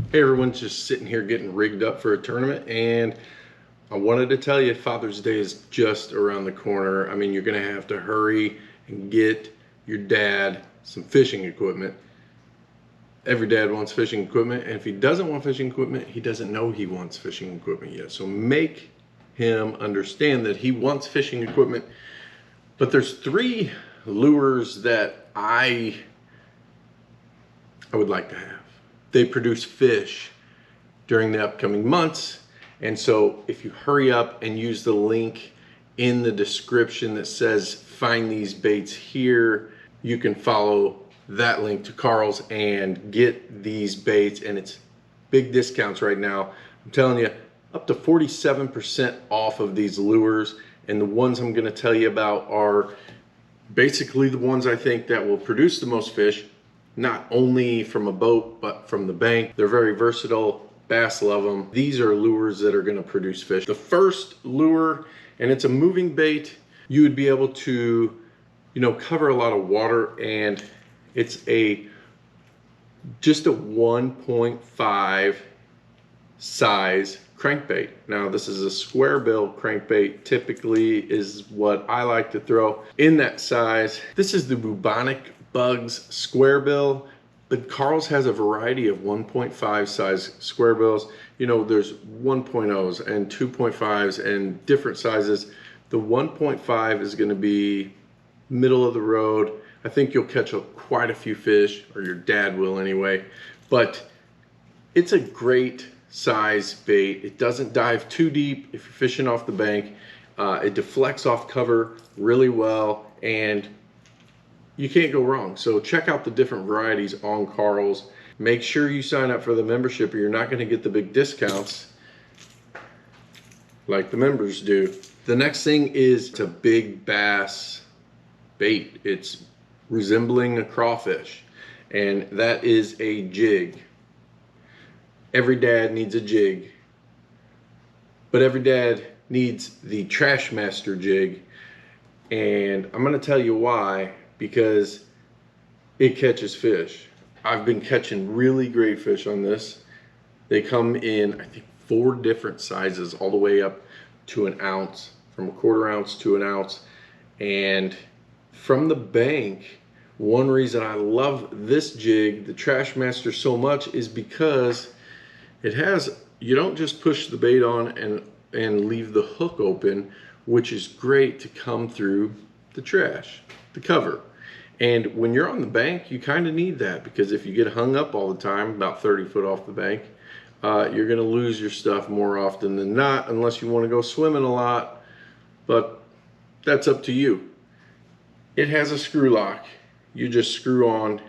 Hey, everyone's just sitting here getting rigged up for a tournament, and I wanted to tell you Father's Day is just around the corner. I mean, you're going to have to hurry and get your dad some fishing equipment. Every dad wants fishing equipment, and if he doesn't want fishing equipment, he doesn't know he wants fishing equipment yet. So make him understand that he wants fishing equipment. But there's three lures that I would like to have. They produce fish during the upcoming months, and so if you hurry up and use the link in the description that says find these baits here, you can follow that link to Karl's and get these baits, and it's big discounts right now. I'm telling you, up to 47% off of these lures, and the ones I'm going to tell you about are basically the ones I think that will produce the most fish, not only from a boat, but from the bank. They're very versatile. Bass love them. These are lures that are going to produce fish. The first lure, and it's a moving bait, you would be able to, cover a lot of water, and it's just a 1.5 size crankbait. Now, this is a square bill crankbait, typically is what I like to throw in that size. This is the bubonic bugs square bill, but Karl's has a variety of 1.5 size square bills. There's 1.0s and 2.5s and different sizes. The 1.5 is going to be middle of the road. I think you'll catch quite a few fish, or your dad will anyway, but it's a great size bait. It doesn't dive too deep if you're fishing off the bank. It deflects off cover really well, and you can't go wrong. So check out the different varieties on Karl's. Make sure you sign up for the membership, or you're not going to get the big discounts like the members do. The next thing is it's a big bass bait. It's resembling a crawfish, and that is a jig. Every dad needs a jig, but every dad needs the Master Jig, and I'm going to tell you why. Because it catches fish. I've been catching really great fish on this. They come in, I think, 4 different sizes, all the way up to an ounce, from a 1/4 ounce to an ounce. And from the bank, one reason I love this jig, the Trash Master, so much is because you don't just push the bait on and leave the hook open, which is great to come through the trash, the cover. And when you're on the bank, you kind of need that, because if you get hung up all the time, about 30 foot off the bank, you're going to lose your stuff more often than not, unless you want to go swimming a lot, but that's up to you. It has a screw lock. You just screw on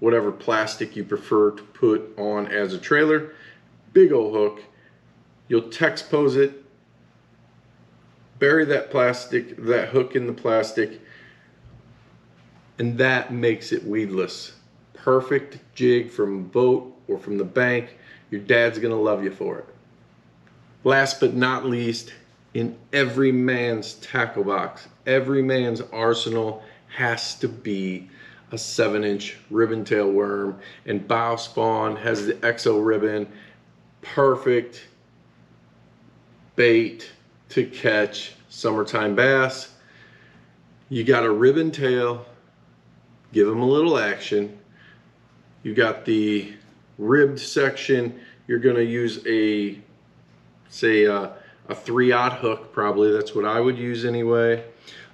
whatever plastic you prefer to put on as a trailer. Big old hook. You'll text pose it, bury that hook in the plastic, and that makes it weedless. Perfect jig from a boat or from the bank. Your dad's gonna love you for it. Last but not least, in every man's tackle box, every man's arsenal has to be a 7-inch ribbon tail worm, and Bow Spawn has the exo ribbon. Perfect bait to catch summertime bass. You got a ribbon tail, give them a little action. You got the ribbed section. You're going to use a 3/0 hook, probably. That's what I would use anyway.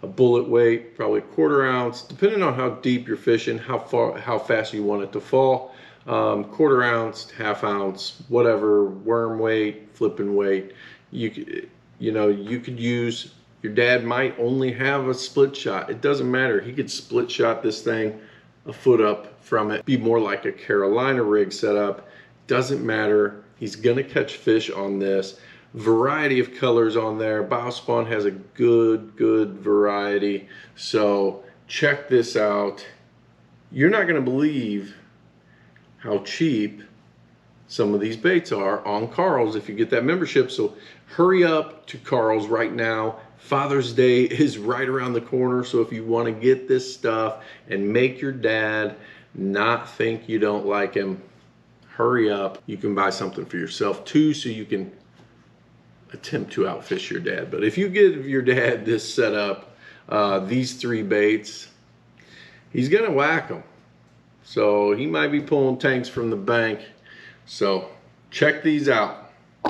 A bullet weight, probably 1/4 ounce, depending on how deep you're fishing, how fast you want it to fall. 1/4 ounce, 1/2 ounce, whatever, worm weight, flipping weight. You could use. Your dad might only have a split shot. It doesn't matter. He could split shot this thing a foot up from it. Be more like a Carolina rig setup. Doesn't matter. He's gonna catch fish on this. Variety of colors on there. Bow Spawn has a good variety. So check this out. You're not gonna believe how cheap some of these baits are on Karl's if you get that membership. So hurry up to Karl's right now. Father's Day is right around the corner, so if you want to get this stuff and make your dad not think you don't like him, hurry up. You can buy something for yourself too, so you can attempt to outfish your dad. But if you give your dad this setup, these 3 baits, he's gonna whack them. So he might be pulling tanks from the bank. So check these out.